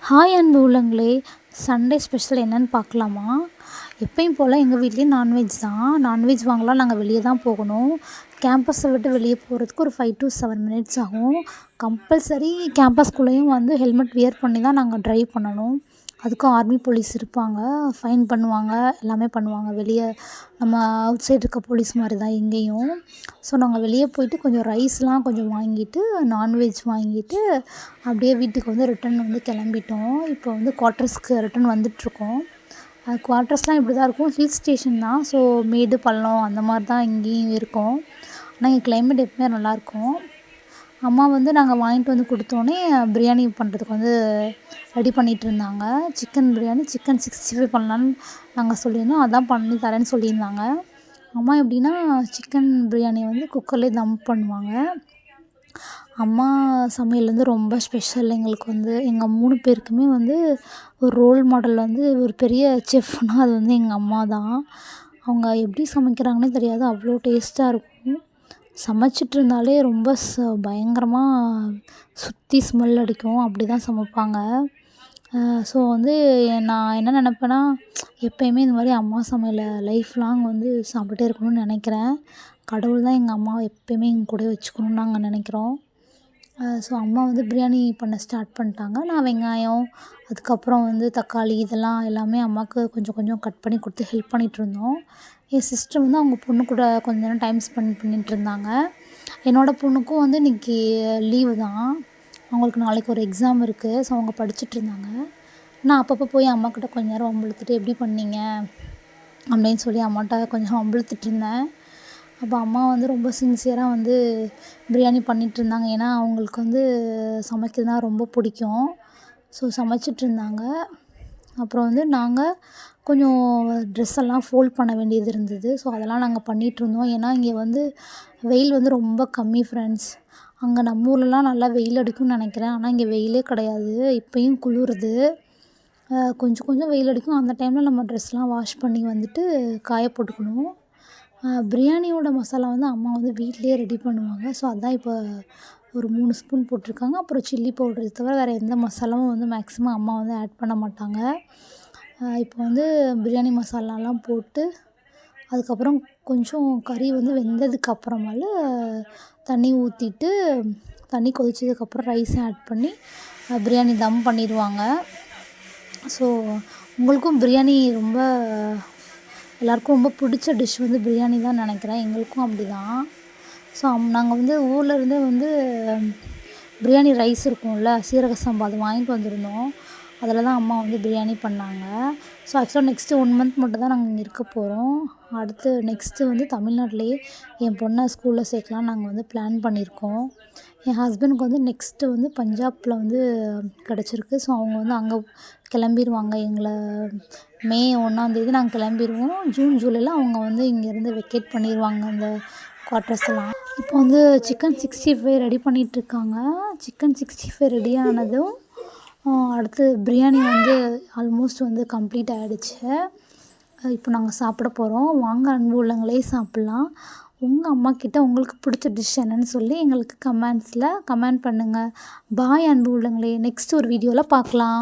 Hi அன்பு உள்ளங்களே, Sunday special என்னன்னு பார்க்கலாமா? எப்பயும் போல் எங்கள் வீட்லேயும் நான்வெஜ் தான். நான்வெஜ் வாங்கலாம் நாங்கள் வெளியே தான் போகணும். கேம்பஸை விட்டு வெளியே போகிறதுக்கு ஒரு 5 to 7 மினிட்ஸ் ஆகும். கம்பல்சரி கேம்பஸ்குள்ளேயும் வந்து ஹெல்மெட் வியர் பண்ணி தான் நாங்கள் ட்ரைவ் பண்ணணும். அதுக்கும் ஆர்மி போலீஸ் இருப்பாங்க, ஃபைன் பண்ணுவாங்க, எல்லாமே பண்ணுவாங்க. வெளியே நம்ம அவுட் சைடு இருக்க போலீஸ் மாதிரி தான் இங்கேயும். ஸோ நாங்கள் வெளியே போயிட்டு கொஞ்சம் ரைஸ்லாம் கொஞ்சம் வாங்கிட்டு, நான்வெஜ் வாங்கிட்டு அப்படியே வீட்டுக்கு வந்து ரிட்டன் வந்து கிளம்பிட்டோம். இப்போ வந்து குவார்ட்டர்ஸ்க்கு ரிட்டன் வந்துட்டுருக்கோம். குவார்ட்டர்ஸ்லாம் இப்படி தான் இருக்கும். ஹில் ஸ்டேஷன் தான். ஸோ மேடு பள்ளம் அந்த மாதிரி தான் இங்கேயும் இருக்கும். ஆனால் இங்கே கிளைமேட் எப்பவுமே நல்லாயிருக்கும். அம்மா வந்து நாங்கள் வாங்கிட்டு வந்து கொடுத்தோன்னே பிரியாணி பண்ணுறதுக்கு வந்து ரெடி பண்ணிகிட்டு இருந்தாங்க. சிக்கன் பிரியாணி, சிக்கன் 65 பண்ணலான்னு நாங்கள் சொல்லியிருந்தோம். அதான் பண்ணி தரேன்னு சொல்லியிருந்தாங்க. அம்மா எப்படின்னா சிக்கன் பிரியாணி வந்து குக்கர்லேயே தம் பண்ணுவாங்க. அம்மா சமையல் வந்து ரொம்ப ஸ்பெஷல். எங்களுக்கு வந்து எங்கள் 3 பேருக்குமே வந்து ஒரு ரோல் மாடல் வந்து ஒரு பெரிய செஃப்னால் அது வந்து எங்கள் அம்மா தான். அவங்க எப்படி சமைக்கிறாங்கன்னே தெரியாது, அவ்வளோ டேஸ்ட்டாக இருக்கும். சமைச்சிட்டு இருந்தாலே ரொம்ப பயங்கரமாக சுற்றி ஸ்மெல் அடிக்கும். அப்படி தான் சமைப்பாங்க. ஸோ வந்து நான் என்ன நினப்பேன்னா, எப்போயுமே இந்த மாதிரி அம்மா சமையலை லைஃப் லாங் வந்து சாப்பிட்டுட்டே இருக்கணும்னு நினைக்கிறேன். கடவுள் தான் எங்கள் அம்மாவை எப்போயுமே எங்கள் கூடவே வச்சுக்கணுன்னு நாங்கள் நினைக்கிறோம். ஸோ அம்மா வந்து பிரியாணி பண்ண ஸ்டார்ட் பண்ணிட்டாங்க. நான் வெங்காயம், அதுக்கப்புறம் வந்து தக்காளி இதெல்லாம் எல்லாமே அம்மாவுக்கு கொஞ்சம் கொஞ்சம் கட் பண்ணி கொடுத்து ஹெல்ப் பண்ணிகிட்ருந்தோம். என் சிஸ்டர் வந்து அவங்க பொண்ணு கூட கொஞ்ச நேரம் டைம் ஸ்பெண்ட் பண்ணிகிட்ருந்தாங்க. என்னோடய பொண்ணுக்கும் வந்து இன்றைக்கி லீவு தான். அவங்களுக்கு நாளைக்கு ஒரு எக்ஸாம் இருக்குது. ஸோ அவங்க படிச்சுட்ருந்தாங்க. நான் அப்பப்போ போய் அம்மாக்கிட்ட கொஞ்ச நேரம் வம்பிழுத்துட்டு எப்படி பண்ணீங்க அப்படின்னு சொல்லி அம்மாட்ட கொஞ்சம் வம்பிழுத்துட்ருந்தேன். அப்போ அம்மா வந்து ரொம்ப சின்சியராக வந்து பிரியாணி பண்ணிகிட்ருந்தாங்க. ஏன்னா அவங்களுக்கு வந்து சமைக்கிறதுனா ரொம்ப பிடிக்கும். ஸோ சமைச்சிட்ருந்தாங்க. அப்புறம் வந்து நாங்கள் கொஞ்சம் ட்ரெஸ் எல்லாம் ஃபோல்ட் பண்ண வேண்டியது இருந்தது. ஸோ அதெல்லாம் நாங்கள் பண்ணிகிட்ருந்தோம். ஏன்னா இங்கே வந்து வெயில் வந்து ரொம்ப கம்மி ஃப்ரெண்ட்ஸ். அங்கே நம்ம ஊர்லலாம் நல்லா வெயில் அடிக்கும்னு நினைக்கிறேன். ஆனால் இங்கே வெயிலே கிடையாது. இப்போயும் குளிருது. கொஞ்சம் கொஞ்சம் வெயில் அடிக்கும். அந்த டைமில் நம்ம ட்ரெஸ்லாம் வாஷ் பண்ணி வந்துட்டு காய போட்டுக்கணும். பிரியாணியோட மசாலா வந்து அம்மா வந்து வீட்டிலேயே ரெடி பண்ணுவாங்க. ஸோ அதான் இப்போ ஒரு 3 ஸ்பூன் போட்டிருக்காங்க. அப்புறம் சில்லி பவுடர் தவிர வேறு எந்த மசாலாவும் வந்து மேக்ஸிமம் அம்மா வந்து ஆட் பண்ண மாட்டாங்க. இப்போ வந்து பிரியாணி மசாலாலாம் போட்டு அதுக்கப்புறம் கொஞ்சம் கறி வந்து வெந்ததுக்கு அப்புறமால தண்ணி ஊற்றிட்டு, தண்ணி கொதிச்சதுக்கப்புறம் ரைஸ் ஆட் பண்ணி பிரியாணி தம் பண்ணிடுவாங்க. ஸோ உங்களுக்கும் பிரியாணி ரொம்ப எல்லாருக்கும் ரொம்ப பிடிச்ச டிஷ் வந்து பிரியாணி தான் நினைக்கிறேன். எங்களுக்கும் அப்படி தான். ஸோ நாங்கள் வந்து ஊர்லேருந்தே வந்து பிரியாணி ரைஸ் இருக்கும்ல, சீரக சம்பா, அது வாங்கிட்டு வந்திருந்தோம். அதில் தான் அம்மா வந்து பிரியாணி பண்ணாங்க. ஸோ ஆக்சுவலாக நெக்ஸ்ட்டு 1 மந்த் மட்டும் தான் நாங்கள் இங்கே இருக்க போகிறோம். அடுத்து நெக்ஸ்ட்டு வந்து தமிழ்நாட்டிலேயே என் பொண்ணை ஸ்கூலில் சேர்க்கலான்னு நாங்கள் வந்து பிளான் பண்ணியிருக்கோம். என் ஹஸ்பண்டுக்கு வந்து நெக்ஸ்ட்டு வந்து பஞ்சாபில் வந்து கிடச்சிருக்கு. ஸோ அவங்க வந்து அங்கே கிளம்பிடுவாங்க. மே 1ஆந்தேதி நாங்கள் கிளம்பிடுவோம். ஜூன் ஜூலையில் அவங்க வந்து இங்கேருந்து வெக்கேட் பண்ணிடுவாங்க அந்த குவார்ட்டர்ஸ் எல்லாம். இப்போ வந்து சிக்கன் 65 ரெடி பண்ணிகிட்ருக்காங்க. சிக்கன் 65 ரெடி ஆனதும் அடுத்து பிரியாணி வந்து ஆல்மோஸ்ட் வந்து கம்ப்ளீட் ஆகிடுச்சு. இப்போ நாங்கள் சாப்பிட போகிறோம். வாங்க அன்பு உள்ளங்களே சாப்பிட்லாம். உங்கள் அம்மாக்கிட்ட உங்களுக்கு பிடிச்ச டிஷ் என்னன்னு சொல்லி எங்களுக்கு கமெண்ட் பண்ணுங்கள். பாய் அன்பு உள்ளங்களே. நெக்ஸ்ட் ஒரு வீடியோவில் பார்க்கலாம்.